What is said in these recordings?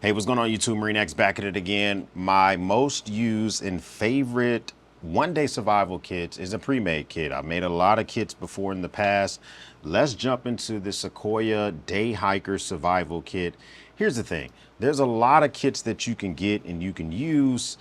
Hey, what's going on YouTube? Marine X back at it again. My most used and favorite one-day survival kits is a pre-made kit. I've made a lot of kits before in the past. Let's jump into the Sequoia Day Hiker Survival Kit. Here's the thing. There's a lot of kits that you can get and you can use,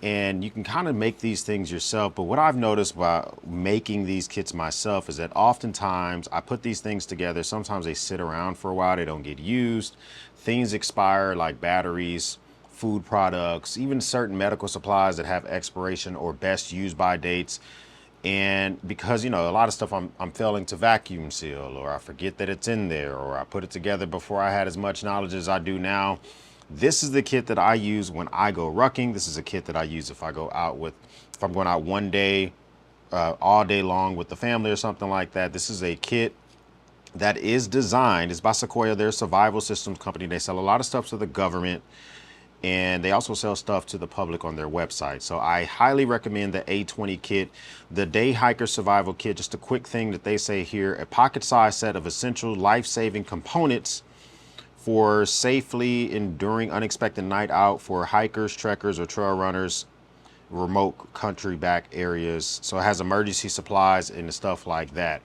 and you can kind of make these things yourself. But what I've noticed by making these kits myself is that oftentimes I put these things together. Sometimes they sit around for a while, they don't get used. Things expire, like batteries, food products, even certain medical supplies that have expiration or best used by dates. And because, you know, a lot of stuff I'm failing to vacuum seal, or I forget that it's in there, or I put it together before I had as much knowledge as I do now. This is the kit that I use when I go rucking. This is a kit that I use if I go out with, if I'm going out one day, all day long with the family or something like that. This is a kit that is designed, it's by Sequoia. They're a survival systems company. They sell a lot of stuff to the government, and they also sell stuff to the public on their website. So I highly recommend the A20 kit, the Day Hiker Survival Kit. Just a quick thing that they say here: a pocket-sized set of essential life-saving components for safely enduring unexpected night out for hikers, trekkers, or trail runners, remote country back areas. So it has emergency supplies and stuff like that.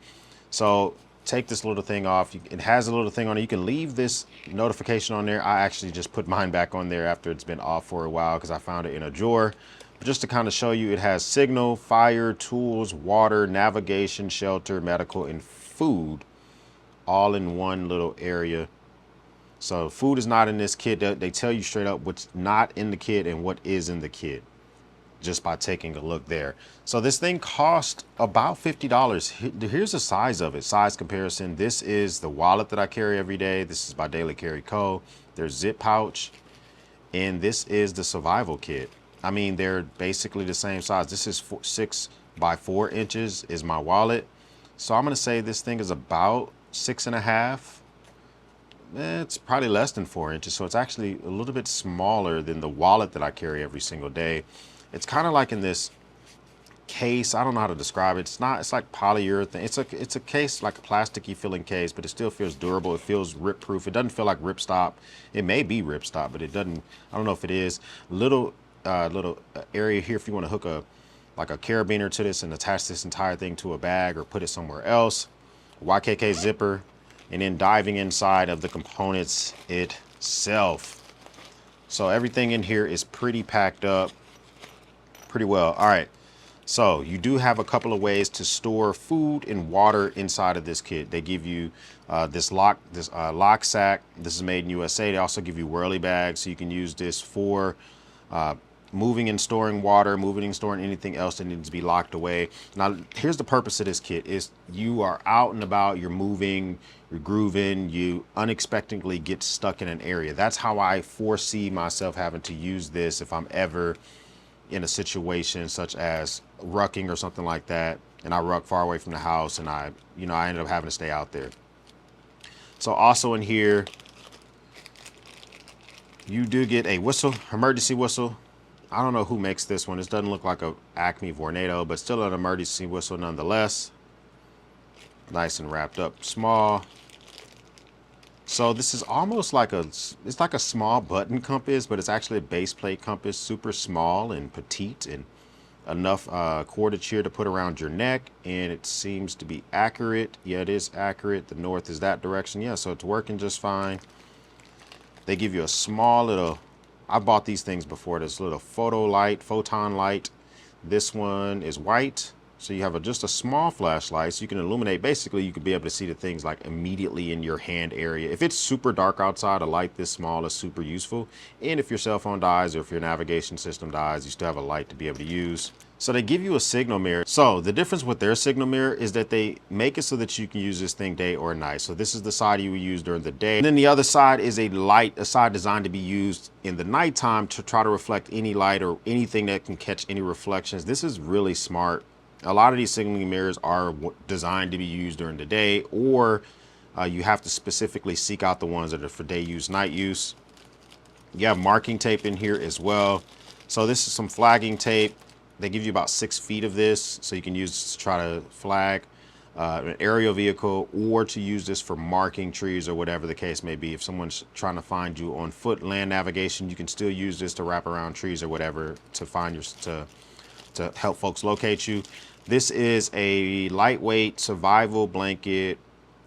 So take this little thing off. It has a little thing on it. You can leave this notification on there. I actually just put mine back on there after it's been off for a while because I found it in a drawer. But just to kind of show you, it has signal, fire, tools, water, navigation, shelter, medical, and food all in one little area. So food is not in this kit. They tell you straight up what's not in the kit and what is in the kit just by taking a look there. So this thing cost about $50. Here's the size of it, size comparison. This is the wallet that I carry every day. This is by Daily Carry Co. There's zip pouch, and this is the survival kit. I mean, they're basically the same size. This is 6 by 4 inches is my wallet. So I'm gonna say this thing is about 6.5. It's probably less than 4 inches. So it's actually a little bit smaller than the wallet that I carry every single day. It's kind of like in this case. I don't know how to describe it. It's like polyurethane. It's a case, like a plasticky feeling case, but it still feels durable. It feels rip proof. It doesn't feel like ripstop. It may be ripstop, but it doesn't. I don't know if it is. Little area here if you want to hook like a carabiner to this and attach this entire thing to a bag or put it somewhere else. YKK zipper, and then diving inside of the components itself. So everything in here is pretty packed up pretty well. All right, so you do have a couple of ways to store food and water inside of this kit. They give you this lock sack. This is made in USA. They also give you whirly bags, so you can use this for moving and storing water, moving and storing anything else that needs to be locked away. Now, here's the purpose of this kit: is you are out and about, you're moving, you're grooving, you unexpectedly get stuck in an area. That's how I foresee myself having to use this if I'm ever in a situation such as rucking or something like that, and I ruck far away from the house, and I ended up having to stay out there. So also in here, you do get a whistle, emergency whistle. I don't know who makes this one. This doesn't look like a Acme Vornado, but still an emergency whistle nonetheless. Nice and wrapped up small. So this is almost like it's like a small button compass, but it's actually a base plate compass, super small and petite, and enough cordage here to put around your neck. And it seems to be accurate. Yeah, it is accurate. The north is that direction. Yeah, so it's working just fine. They give you a small little, I bought these things before, this little photon light. This one is white. So you have just a small flashlight, so you can illuminate. Basically, you could be able to see the things like immediately in your hand area. If it's super dark outside, a light this small is super useful. And if your cell phone dies or if your navigation system dies, you still have a light to be able to use. So they give you a signal mirror. So the difference with their signal mirror is that they make it so that you can use this thing day or night. So this is the side you would use during the day. And then the other side is a side designed to be used in the nighttime to try to reflect any light or anything that can catch any reflections. This is really smart. A lot of these signaling mirrors are designed to be used during the day, or you have to specifically seek out the ones that are for day use, night use. You have marking tape in here as well. So this is some flagging tape. They give you about 6 feet of this, so you can use this to try to flag. an aerial vehicle, or to use this for marking trees or whatever the case may be. If someone's trying to find you on foot, land navigation, you can still use this to wrap around trees or whatever to find your to help folks locate you. This is a lightweight survival blanket,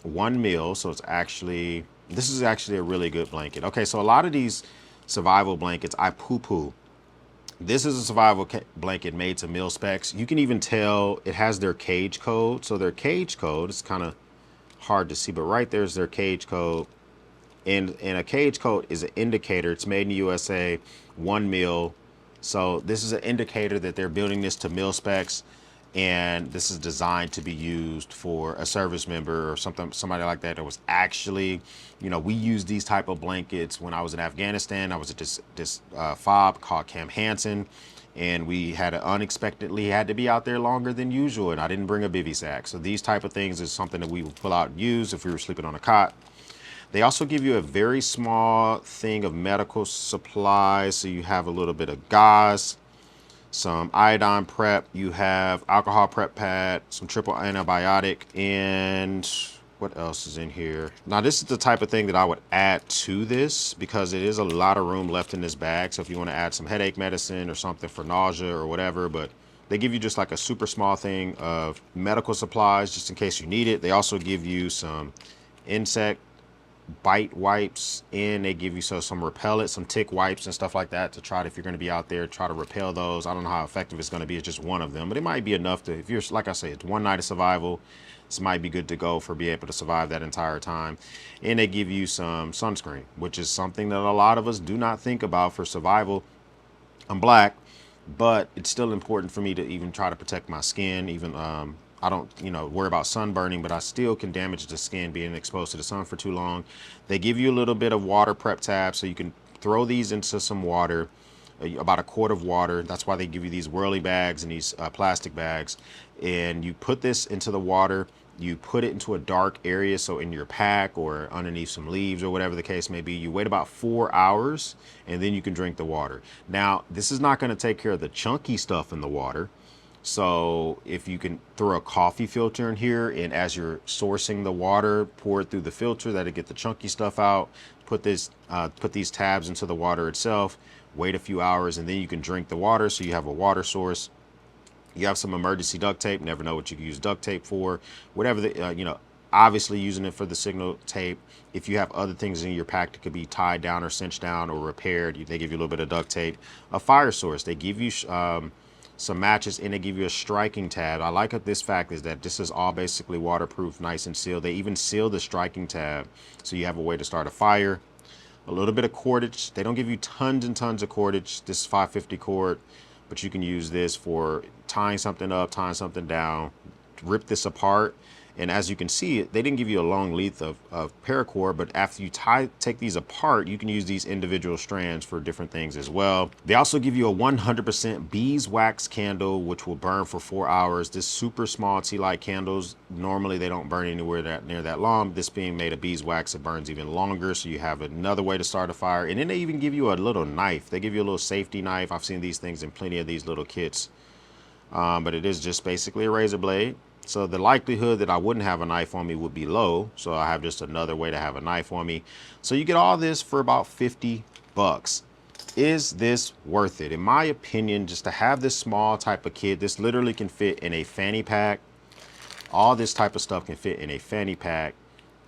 1 mil. So this is actually a really good blanket. Okay, so a lot of these survival blankets I poo-poo. This is a survival blanket made to mil specs. You can even tell it has their cage code. So their cage code, it's kind of hard to see, but right there's their cage code. And a cage code is an indicator. It's made in the USA, 1 mil. So this is an indicator that they're building this to mil specs, and this is designed to be used for a service member or somebody like that was actually, we use these type of blankets when I was in Afghanistan. I was at this FOB called Camp Hansen, and we had unexpectedly had to be out there longer than usual, and I didn't bring a bivy sack. So these type of things is something that we would pull out and use if we were sleeping on a cot. They also give you a very small thing of medical supplies. So you have a little bit of gauze, some iodine prep, you have alcohol prep pad, some triple antibiotic, and what else is in here? Now this is the type of thing that I would add to this because it is a lot of room left in this bag. So if you want to add some headache medicine or something for nausea or whatever, but they give you just like a super small thing of medical supplies just in case you need it. They also give you some insect bite wipes, and they give you some repellent, some tick wipes and stuff like that to try to, if you're going to be out there, try to repel those. I don't know how effective it's going to be. It's just one of them, but it might be enough to, if you're, like I say, it's one night of survival, this might be good to go for being able to survive that entire time. And they give you some sunscreen, which is something that a lot of us do not think about for survival. I'm black, but it's still important for me to even try to protect my skin. Even I don't, worry about sunburning, but I still can damage the skin being exposed to the sun for too long. They give you a little bit of water prep tab, so you can throw these into some water, about a quart of water. That's why they give you these whirly bags and these plastic bags. And you put this into the water, you put it into a dark area, so in your pack or underneath some leaves or whatever the case may be. You wait about 4 hours, and then you can drink the water. Now, this is not going to take care of the chunky stuff in the water. So if you can throw a coffee filter in here, and as you're sourcing the water, pour it through the filter, that'll get the chunky stuff out. Put these tabs into the water itself, wait a few hours, and then you can drink the water, so you have a water source. You have some emergency duct tape. Never know what you can use duct tape for. Whatever the, obviously using it for the signal tape. If you have other things in your pack that could be tied down or cinched down or repaired, they give you a little bit of duct tape. A fire source. They give you some matches, and they give you a striking tab. I like this fact is that this is all basically waterproof, nice and sealed. They even seal the striking tab, so you have a way to start a fire. A little bit of cordage. They don't give you tons and tons of cordage. This is 550 cord, but you can use this for tying something up, tying something down, rip this apart. And as you can see, they didn't give you a long length of paracord, but after you take these apart, you can use these individual strands for different things as well. They also give you a 100% beeswax candle, which will burn for 4 hours. This super small tea light candles, normally they don't burn anywhere near that long. This being made of beeswax, it burns even longer, so you have another way to start a fire. And then they even give you a little knife. They give you a little safety knife. I've seen these things in plenty of these little kits, but it is just basically a razor blade. So the likelihood that I wouldn't have a knife on me would be low. So I have just another way to have a knife on me. So you get all this for about 50 bucks. Is this worth it? In my opinion, just to have this small type of kit, this literally can fit in a fanny pack. All this type of stuff can fit in a fanny pack.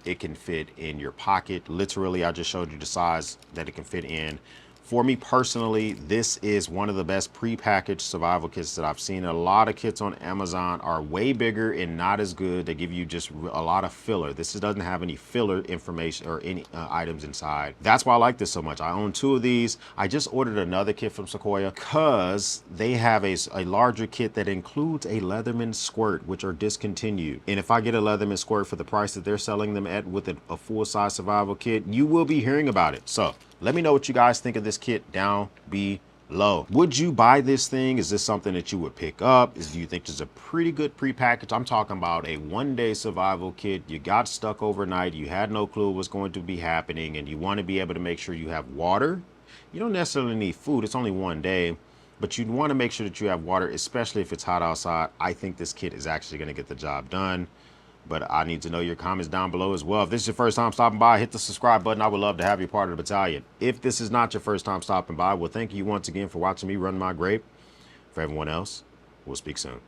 It can fit in your pocket. Literally, I just showed you the size that it can fit in. For me personally, this is one of the best prepackaged survival kits that I've seen. A lot of kits on Amazon are way bigger and not as good. They give you just a lot of filler. This doesn't have any filler information or any items inside. That's why I like this so much. I own 2 of these. I just ordered another kit from Sequoia because they have a larger kit that includes a Leatherman squirt, which are discontinued. And if I get a Leatherman squirt for the price that they're selling them at with a full-size survival kit, you will be hearing about it. So let me know what you guys think of this kit down below. Would you buy this thing? Is this something that you would pick up? Do you think this is a pretty good prepackaged? I'm talking about a 1-day survival kit. You got stuck overnight. You had no clue what's going to be happening, and you want to be able to make sure you have water. You don't necessarily need food. It's only 1 day, but you'd want to make sure that you have water, especially if it's hot outside. I think this kit is actually going to get the job done. But I need to know your comments down below as well. If this is your first time stopping by, hit the subscribe button. I would love to have you part of the battalion. If this is not your first time stopping by, well, thank you once again for watching me run my grape. For everyone else, we'll speak soon.